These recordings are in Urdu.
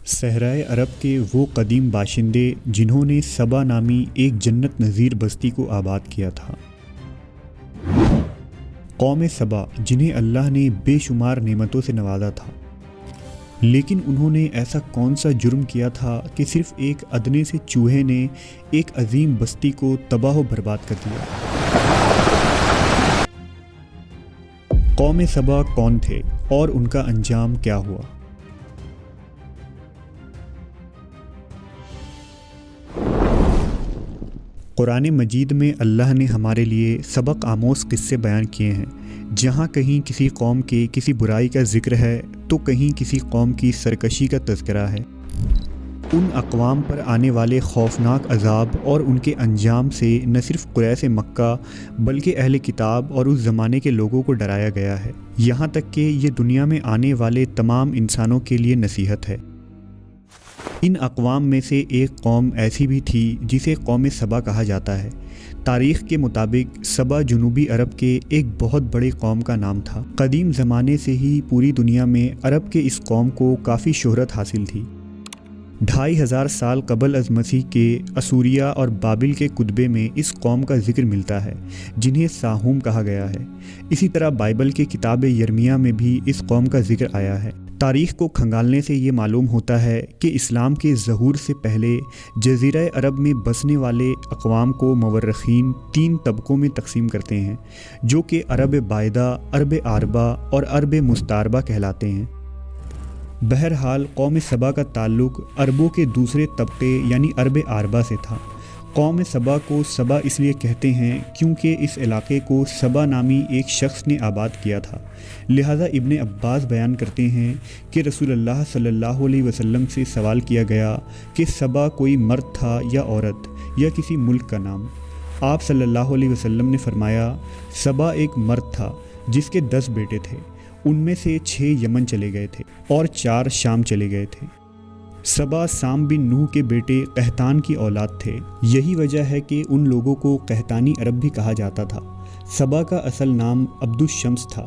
صحرائے عرب کے وہ قدیم باشندے جنہوں نے سبا نامی ایک جنت نظیر بستی کو آباد کیا تھا۔ قوم سبا جنہیں اللہ نے بے شمار نعمتوں سے نوازا تھا، لیکن انہوں نے ایسا کون سا جرم کیا تھا کہ صرف ایک ادنے سے چوہے نے ایک عظیم بستی کو تباہ و برباد کر دیا۔ قوم سبا کون تھے اور ان کا انجام کیا ہوا؟ قرآن مجید میں اللہ نے ہمارے لیے سبق آموز قصے بیان کیے ہیں، جہاں کہیں کسی قوم کے کسی برائی کا ذکر ہے تو کہیں کسی قوم کی سرکشی کا تذکرہ ہے۔ ان اقوام پر آنے والے خوفناک عذاب اور ان کے انجام سے نہ صرف قریش مکہ بلکہ اہل کتاب اور اس زمانے کے لوگوں کو ڈرایا گیا ہے، یہاں تک کہ یہ دنیا میں آنے والے تمام انسانوں کے لیے نصیحت ہے۔ ان اقوام میں سے ایک قوم ایسی بھی تھی جسے قوم سبا کہا جاتا ہے۔ تاریخ کے مطابق سبا جنوبی عرب کے ایک بہت بڑی قوم کا نام تھا۔ قدیم زمانے سے ہی پوری دنیا میں عرب کے اس قوم کو کافی شہرت حاصل تھی۔ 2500 سال قبل از مسیح کے اسوریا اور بابل کے کتبے میں اس قوم کا ذکر ملتا ہے، جنہیں ساہوم کہا گیا ہے۔ اسی طرح بائبل کے کتاب یرمیہ میں بھی اس قوم کا ذکر آیا ہے۔ تاریخ کو کھنگالنے سے یہ معلوم ہوتا ہے کہ اسلام کے ظہور سے پہلے جزیرہ عرب میں بسنے والے اقوام کو مورخین 3 طبقوں میں تقسیم کرتے ہیں، جو کہ عرب بائدہ، عرب عاربہ اور عرب مستعربہ کہلاتے ہیں۔ بہرحال قوم سبا کا تعلق عربوں کے دوسرے طبقے یعنی عرب عاربہ سے تھا۔ قوم سبا کو سبا اس لیے کہتے ہیں کیونکہ اس علاقے کو سبا نامی ایک شخص نے آباد کیا تھا، لہٰذا ابن عباس بیان کرتے ہیں کہ رسول اللہ صلی اللہ علیہ وسلم سے سوال کیا گیا کہ سبا کوئی مرد تھا یا عورت یا کسی ملک کا نام؟ آپ صلی اللہ علیہ وسلم نے فرمایا، سبا ایک مرد تھا جس کے 10 بیٹے تھے، ان میں سے 6 یمن چلے گئے تھے اور 4 شام چلے گئے تھے۔ سبا سام بن نوح کے بیٹے قحطان کی اولاد تھے، یہی وجہ ہے کہ ان لوگوں کو قحطانی عرب بھی کہا جاتا تھا۔ سبا کا اصل نام عبد الشمس تھا۔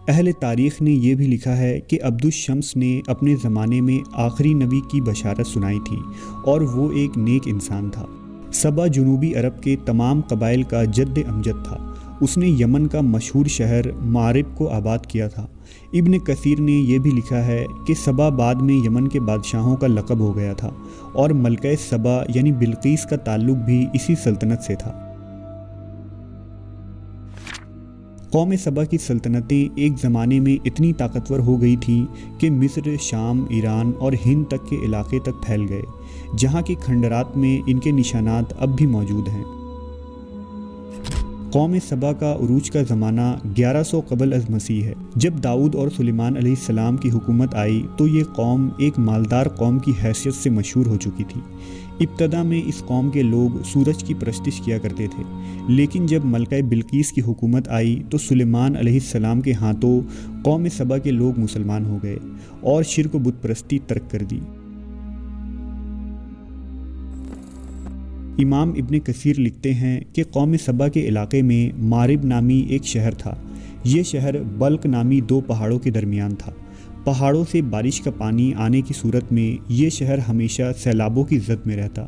اہل تاریخ نے یہ بھی لکھا ہے کہ عبد الشمس نے اپنے زمانے میں آخری نبی کی بشارت سنائی تھی اور وہ ایک نیک انسان تھا۔ سبا جنوبی عرب کے تمام قبائل کا جد امجد تھا۔ اس نے یمن کا مشہور شہر معرب کو آباد کیا تھا۔ ابن کثیر نے یہ بھی لکھا ہے کہ سبا بعد میں یمن کے بادشاہوں کا لقب ہو گیا تھا اور ملکہ سبا یعنی بلقیس کا تعلق بھی اسی سلطنت سے تھا۔ قوم سبا کی سلطنتیں ایک زمانے میں اتنی طاقتور ہو گئی تھیں کہ مصر، شام، ایران اور ہند تک کے علاقے تک پھیل گئے، جہاں کے کھنڈرات میں ان کے نشانات اب بھی موجود ہیں۔ قوم سبا کا عروج کا زمانہ 1100 قبل از مسیح ہے۔ جب داؤد اور سلیمان علیہ السلام کی حکومت آئی تو یہ قوم ایک مالدار قوم کی حیثیت سے مشہور ہو چکی تھی۔ ابتدا میں اس قوم کے لوگ سورج کی پرستش کیا کرتے تھے، لیکن جب ملکہ بلقیس کی حکومت آئی تو سلیمان علیہ السلام کے ہاتھوں قوم سبا کے لوگ مسلمان ہو گئے اور شرک و بت پرستی ترک کر دی۔ امام ابن کثیر لکھتے ہیں کہ قوم سبا کے علاقے میں معرب نامی ایک شہر تھا۔ یہ شہر بلق نامی 2 پہاڑوں کے درمیان تھا۔ پہاڑوں سے بارش کا پانی آنے کی صورت میں یہ شہر ہمیشہ سیلابوں کی زد میں رہتا،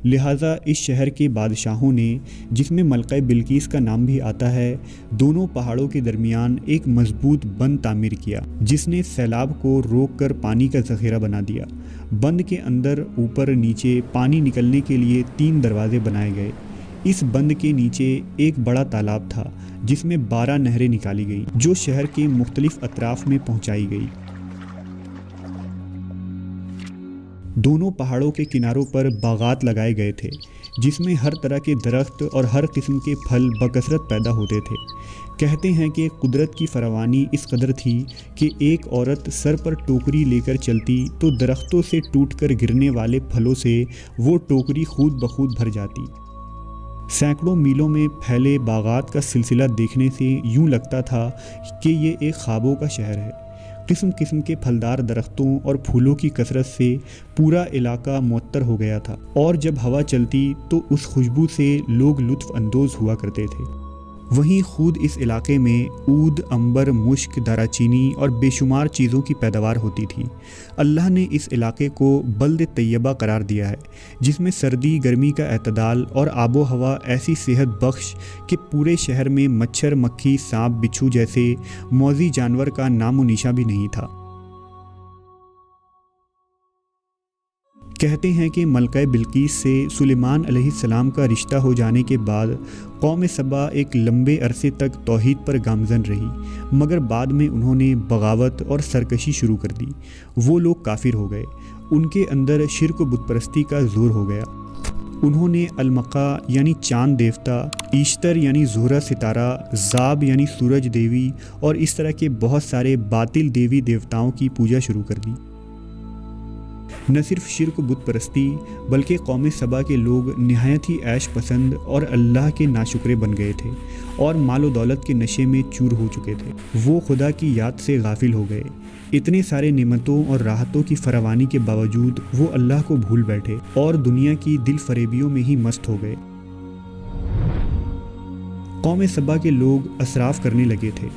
لہٰذا اس شہر کے بادشاہوں نے، جس میں ملکہ بلقیس کا نام بھی آتا ہے، دونوں پہاڑوں کے درمیان ایک مضبوط بند تعمیر کیا جس نے سیلاب کو روک کر پانی کا ذخیرہ بنا دیا۔ بند کے اندر اوپر نیچے پانی نکلنے کے لیے 3 دروازے بنائے گئے۔ اس بند کے نیچے ایک بڑا تالاب تھا جس میں 12 نہریں نکالی گئیں جو شہر کے مختلف اطراف میں پہنچائی گئی۔ دونوں پہاڑوں کے کناروں پر باغات لگائے گئے تھے جس میں ہر طرح کے درخت اور ہر قسم کے پھل بکثرت پیدا ہوتے تھے۔ کہتے ہیں کہ قدرت کی فراوانی اس قدر تھی کہ ایک عورت سر پر ٹوکری لے کر چلتی تو درختوں سے ٹوٹ کر گرنے والے پھلوں سے وہ ٹوکری خود بخود بھر جاتی۔ سینکڑوں میلوں میں پھیلے باغات کا سلسلہ دیکھنے سے یوں لگتا تھا کہ یہ ایک خوابوں کا شہر ہے۔ قسم قسم کے پھلدار درختوں اور پھولوں کی کثرت سے پورا علاقہ معطر ہو گیا تھا، اور جب ہوا چلتی تو اس خوشبو سے لوگ لطف اندوز ہوا کرتے تھے۔ وہیں خود اس علاقے میں عود، عنبر، مشک، دارا چینی اور بے شمار چیزوں کی پیداوار ہوتی تھی۔ اللہ نے اس علاقے کو بلد طیبہ قرار دیا ہے، جس میں سردی گرمی کا اعتدال اور آب و ہوا ایسی صحت بخش کہ پورے شہر میں مچھر، مکھی، سانپ، بچھو جیسے موذی جانور کا نام و نشان بھی نہیں تھا۔ کہتے ہیں کہ ملکہ بلقیس سے سلیمان علیہ السلام کا رشتہ ہو جانے کے بعد قوم سبا ایک لمبے عرصے تک توحید پر گامزن رہی، مگر بعد میں انہوں نے بغاوت اور سرکشی شروع کر دی۔ وہ لوگ کافر ہو گئے، ان کے اندر شرک و بت پرستی کا زور ہو گیا۔ انہوں نے المقا یعنی چاند دیوتا، ایشتر یعنی زہرہ ستارہ، زاب یعنی سورج دیوی اور اس طرح کے بہت سارے باطل دیوی دیوتاؤں کی پوجا شروع کر دی۔ نہ صرف شرک و بت پرستی بلکہ قوم سبا کے لوگ نہایت ہی عیش پسند اور اللہ کے ناشکرے بن گئے تھے اور مال و دولت کے نشے میں چور ہو چکے تھے۔ وہ خدا کی یاد سے غافل ہو گئے۔ اتنے سارے نعمتوں اور راحتوں کی فراوانی کے باوجود وہ اللہ کو بھول بیٹھے اور دنیا کی دل فریبیوں میں ہی مست ہو گئے۔ قوم سبا کے لوگ اسراف کرنے لگے تھے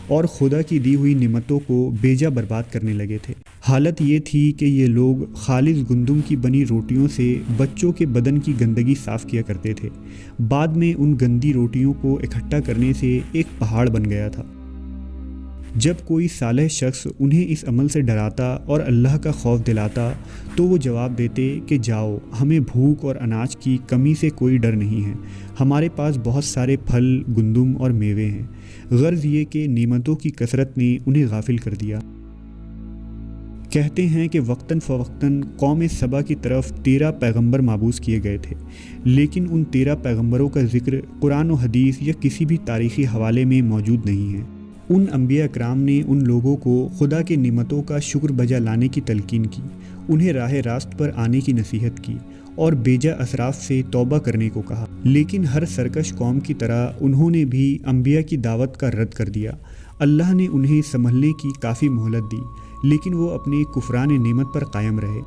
اور خدا کی دی ہوئی نعمتوں کو بیجا برباد کرنے لگے تھے۔ حالت یہ تھی کہ یہ لوگ خالص گندم کی بنی روٹیوں سے بچوں کے بدن کی گندگی صاف کیا کرتے تھے۔ بعد میں ان گندی روٹیوں کو اکٹھا کرنے سے ایک پہاڑ بن گیا تھا۔ جب کوئی صالح شخص انہیں اس عمل سے ڈراتا اور اللہ کا خوف دلاتا تو وہ جواب دیتے کہ جاؤ، ہمیں بھوک اور اناج کی کمی سے کوئی ڈر نہیں ہے، ہمارے پاس بہت سارے پھل، گندم اور میوے ہیں۔ غرض یہ کہ نعمتوں کی کثرت نے انہیں غافل کر دیا۔ کہتے ہیں کہ وقتاً فوقتاً قوم سبا کی طرف 13 پیغمبر مابعوث کیے گئے تھے، لیکن ان 13 پیغمبروں کا ذکر قرآن و حدیث یا کسی بھی تاریخی حوالے میں موجود نہیں ہے۔ ان انبیاء اکرام نے ان لوگوں کو خدا کے نعمتوں کا شکر بجا لانے کی تلقین کی، انہیں راہ راست پر آنے کی نصیحت کی اور بیجا اسراف سے توبہ کرنے کو کہا، لیکن ہر سرکش قوم کی طرح انہوں نے بھی انبیاء کی دعوت کا رد کر دیا۔ اللہ نے انہیں سنبھلنے کی کافی مہلت دی، لیکن وہ اپنے کفران نعمت پر قائم رہے،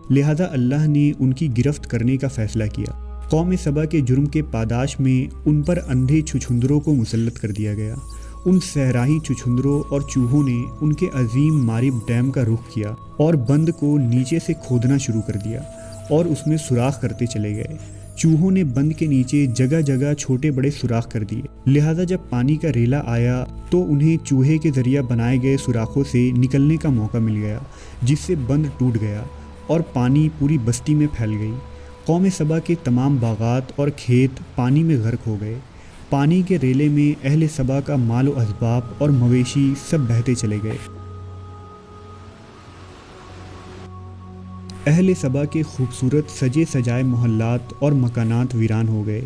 لہذا اللہ نے ان کی گرفت کرنے کا فیصلہ کیا۔ قوم سبا کے جرم کے پاداش میں ان پر اندھے چھچھندروں کو مسلط کر دیا گیا۔ ان صحرائی چھچھندروں اور چوہوں نے ان کے عظیم مارب ڈیم کا رخ کیا اور بند کو نیچے سے کھودنا شروع کر دیا اور اس میں سوراخ کرتے چلے گئے۔ چوہوں نے بند کے نیچے جگہ جگہ چھوٹے بڑے سوراخ کر دیے، لہذا جب پانی کا ریلا آیا تو انہیں چوہے کے ذریعہ بنائے گئے سوراخوں سے نکلنے کا موقع مل گیا، جس سے بند ٹوٹ گیا اور پانی پوری بستی میں پھیل گئی۔ قوم سبا کے تمام باغات اور کھیت پانی میں غرق ہو گئے۔ پانی کے ریلے میں اہل سبا کا مال و اسباب اور مویشی سب بہتے چلے گئے۔ اہل سبا کے خوبصورت سجے سجائے محلات اور مکانات ویران ہو گئے۔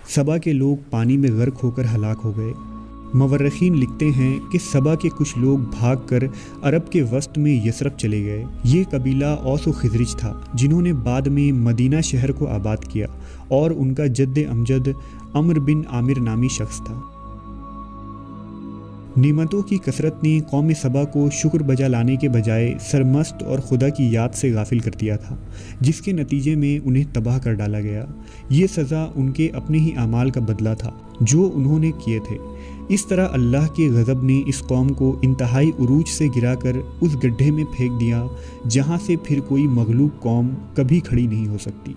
سبا کے لوگ پانی میں غرق ہو کر ہلاک ہو گئے۔ مورخین لکھتے ہیں کہ سبا کے کچھ لوگ بھاگ کر عرب کے وسط میں یثرب چلے گئے۔ یہ قبیلہ اوس و خزرج تھا، جنہوں نے بعد میں مدینہ شہر کو آباد کیا اور ان کا جد امجد عمرو بن عامر نامی شخص تھا۔ نعمتوں کی کثرت نے قوم سبا کو شکر بجا لانے کے بجائے سرمست اور خدا کی یاد سے غافل کر دیا تھا، جس کے نتیجے میں انہیں تباہ کر ڈالا گیا۔ یہ سزا ان کے اپنے ہی اعمال کا بدلہ تھا جو انہوں نے کیے تھے۔ اس طرح اللہ کے غضب نے اس قوم کو انتہائی عروج سے گرا کر اس گڈھے میں پھینک دیا جہاں سے پھر کوئی مغلوب قوم کبھی کھڑی نہیں ہو سکتی۔